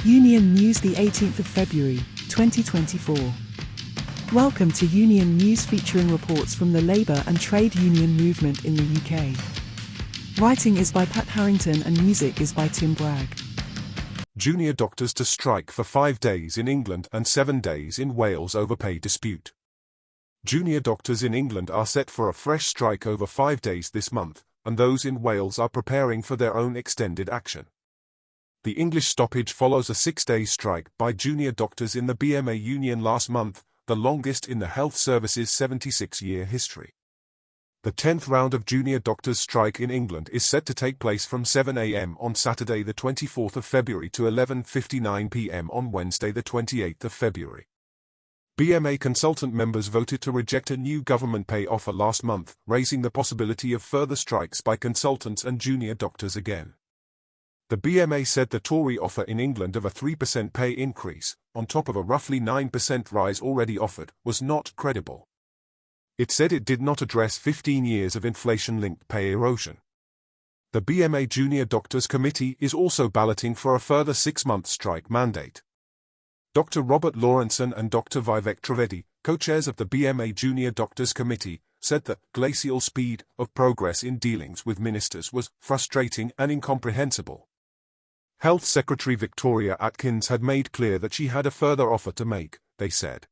Union News, the 18th of February, 2024. Welcome to Union News, featuring reports from the labour and trade union movement in the UK. Writing is by Pat Harrington and music is by Tim Bragg. Junior doctors to strike for 5 days in England and 7 days in Wales over pay dispute. Junior doctors in England are set for a fresh strike over 5 days this month, and those in Wales are preparing for their own extended action. The English stoppage follows a 6-day strike by junior doctors in the BMA union last month, the longest in the health service's 76-year history. The 10th round of junior doctors' strike in England is set to take place from 7 a.m. on Saturday the 24th of February to 11:59 p.m. on Wednesday the 28th of February. BMA consultant members voted to reject a new government pay offer last month, raising the possibility of further strikes by consultants and junior doctors again. The BMA said the Tory offer in England of a 3% pay increase, on top of a roughly 9% rise already offered, was not credible. It said it did not address 15 years of inflation-linked pay erosion. The BMA Junior Doctors Committee is also balloting for a further 6-month strike mandate. Dr. Robert Lawrenson and Dr. Vivek Trivedi, co-chairs of the BMA Junior Doctors Committee, said the glacial speed of progress in dealings with ministers was frustrating and incomprehensible. Health Secretary Victoria Atkins had made clear that she had a further offer to make, they said.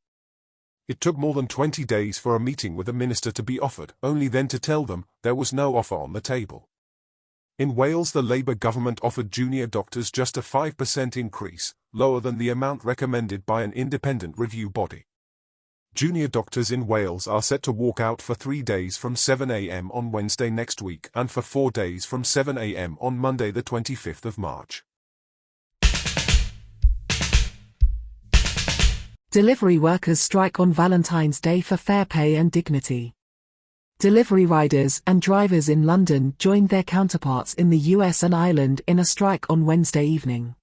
It took more than 20 days for a meeting with a minister to be offered, only then to tell them there was no offer on the table. In Wales, the Labour government offered junior doctors just a 5% increase, lower than the amount recommended by an independent review body. Junior doctors in Wales are set to walk out for 3 days from 7 a.m. on Wednesday next week and for 4 days from 7 a.m. on Monday the 25th of March. Delivery workers strike on Valentine's Day for fair pay and dignity. Delivery riders and drivers in London joined their counterparts in the US and Ireland in a strike on Wednesday evening.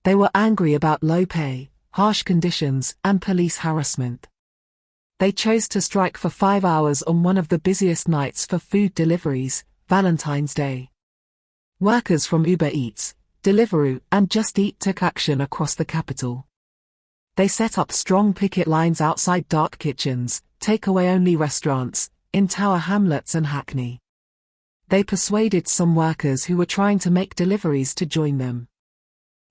They were angry about low pay, harsh conditions, and police harassment. They chose to strike for 5 hours on one of the busiest nights for food deliveries, Valentine's Day. Workers from Uber Eats, Deliveroo, and Just Eat took action across the capital. They set up strong picket lines outside dark kitchens, takeaway-only restaurants, in Tower Hamlets and Hackney. They persuaded some workers who were trying to make deliveries to join them.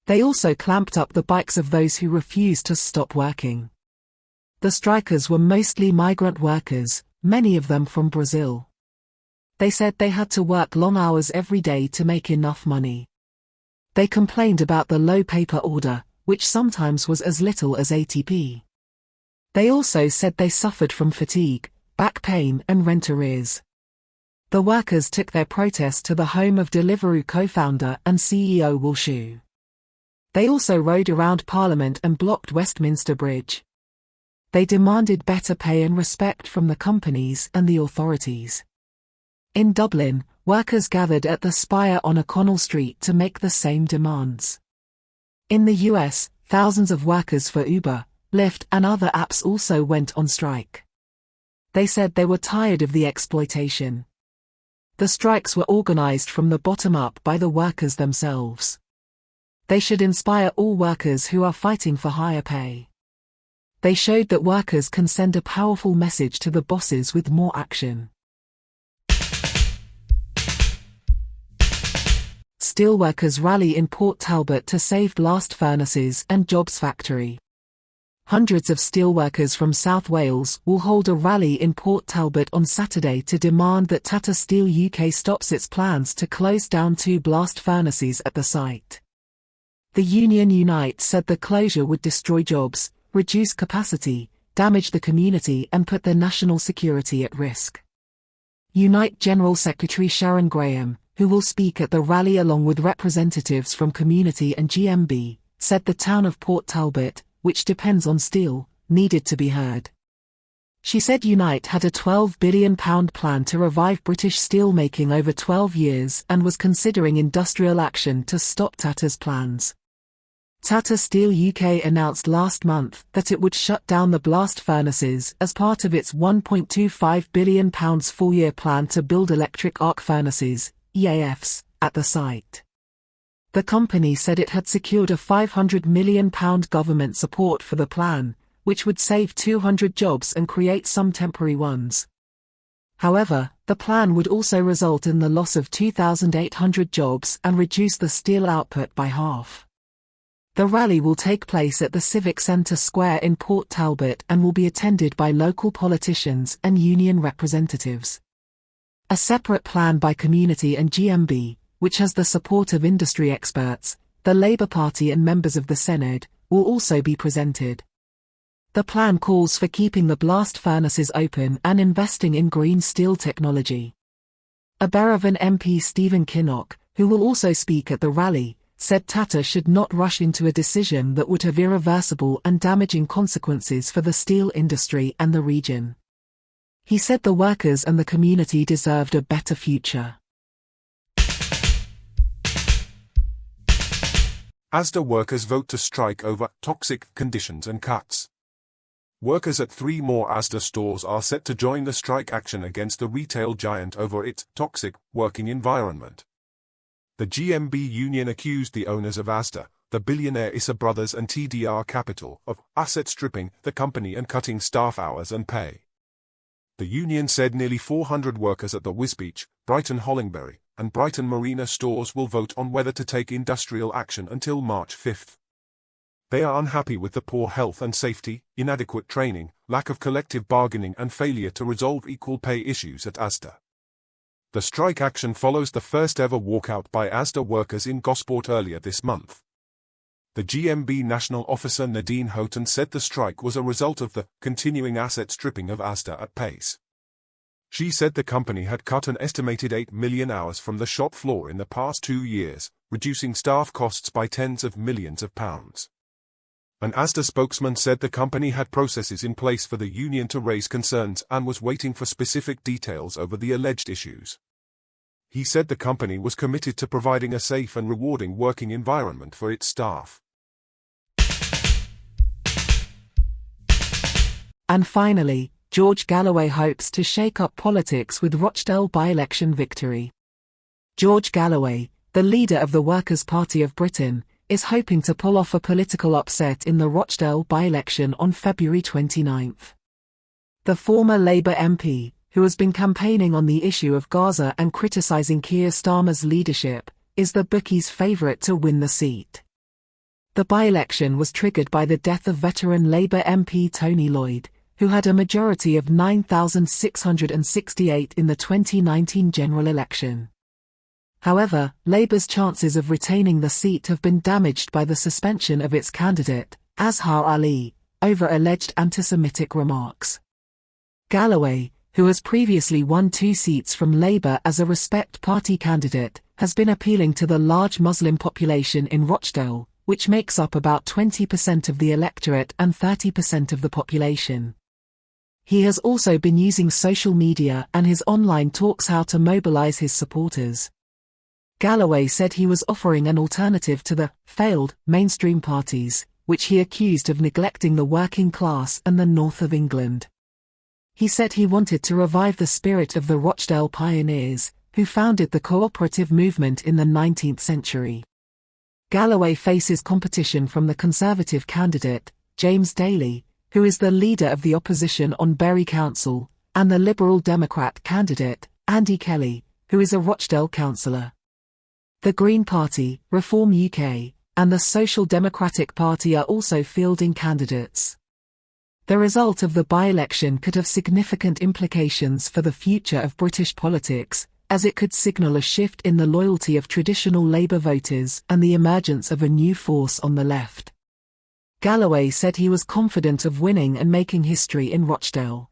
They also clamped up the bikes of those who refused to stop working. The strikers were mostly migrant workers, many of them from Brazil. They said they had to work long hours every day to make enough money. They complained about the low paper order, which sometimes was as little as ATP. They also said they suffered from fatigue, back pain and rent arrears. The workers took their protest to the home of Deliveroo co-founder and CEO Will Shu. They also rode around Parliament and blocked Westminster Bridge. They demanded better pay and respect from the companies and the authorities. In Dublin, workers gathered at the Spire on O'Connell Street to make the same demands. In the US, thousands of workers for Uber, Lyft and other apps also went on strike. They said they were tired of the exploitation. The strikes were organized from the bottom up by the workers themselves. They should inspire all workers who are fighting for higher pay. They showed that workers can send a powerful message to the bosses with more action. Steelworkers rally in Port Talbot to save blast furnaces and jobs factory. Hundreds of steelworkers from South Wales will hold a rally in Port Talbot on Saturday to demand that Tata Steel UK stops its plans to close down 2 blast furnaces at the site. The union Unite said the closure would destroy jobs, reduce capacity, damage the community and put their national security at risk. Unite General Secretary Sharon Graham, who will speak at the rally along with representatives from community and GMB, said the town of Port Talbot, which depends on steel, needed to be heard. She said Unite had a £12 billion plan to revive British steelmaking over 12 years and was considering industrial action to stop Tata's plans. Tata Steel UK announced last month that it would shut down the blast furnaces as part of its £1.25 billion 4-year plan to build electric arc furnaces, EAFs, at the site. The company said it had secured a £500 million government support for the plan, which would save 200 jobs and create some temporary ones. However, the plan would also result in the loss of 2,800 jobs and reduce the steel output by half. The rally will take place at the Civic Centre Square in Port Talbot and will be attended by local politicians and union representatives. A separate plan by Community and GMB, which has the support of industry experts, the Labour Party and members of the Senedd, will also be presented. The plan calls for keeping the blast furnaces open and investing in green steel technology. Aberavon MP Stephen Kinnock, who will also speak at the rally, said Tata should not rush into a decision that would have irreversible and damaging consequences for the steel industry and the region. He said the workers and the community deserved a better future. Asda workers vote to strike over toxic conditions and cuts. Workers at 3 more Asda stores are set to join the strike action against the retail giant over its toxic working environment. The GMB union accused the owners of Asda, the billionaire Issa Brothers and TDR Capital, of asset stripping the company and cutting staff hours and pay. The union said nearly 400 workers at the Wisbech, Brighton Hollingbury, and Brighton Marina stores will vote on whether to take industrial action until March 5. They are unhappy with the poor health and safety, inadequate training, lack of collective bargaining and failure to resolve equal pay issues at Asda. The strike action follows the first ever walkout by Asda workers in Gosport earlier this month. The GMB national officer Nadine Houghton said the strike was a result of the continuing asset stripping of Asda at pace. She said the company had cut an estimated 8 million hours from the shop floor in the past 2 years, reducing staff costs by tens of millions of pounds. An Asda spokesman said the company had processes in place for the union to raise concerns and was waiting for specific details over the alleged issues. He said the company was committed to providing a safe and rewarding working environment for its staff. And finally, George Galloway hopes to shake up politics with Rochdale by-election victory. George Galloway, the leader of the Workers' Party of Britain, is hoping to pull off a political upset in the Rochdale by-election on February 29. The former Labour MP, who has been campaigning on the issue of Gaza and criticising Keir Starmer's leadership, is the bookies' favourite to win the seat. The by-election was triggered by the death of veteran Labour MP Tony Lloyd, who had a majority of 9,668 in the 2019 general election. However, Labour's chances of retaining the seat have been damaged by the suspension of its candidate, Azhar Ali, over alleged anti-Semitic remarks. Galloway, who has previously won 2 seats from Labour as a Respect Party candidate, has been appealing to the large Muslim population in Rochdale, which makes up about 20% of the electorate and 30% of the population. He has also been using social media and his online talks how to mobilise his supporters. Galloway said he was offering an alternative to the failed mainstream parties, which he accused of neglecting the working class and the north of England. He said he wanted to revive the spirit of the Rochdale pioneers, who founded the cooperative movement in the 19th century. Galloway faces competition from the Conservative candidate, James Daly, who is the leader of the opposition on Bury Council, and the Liberal Democrat candidate, Andy Kelly, who is a Rochdale councillor. The Green Party, Reform UK, and the Social Democratic Party are also fielding candidates. The result of the by-election could have significant implications for the future of British politics, as it could signal a shift in the loyalty of traditional Labour voters and the emergence of a new force on the left. Galloway said he was confident of winning and making history in Rochdale.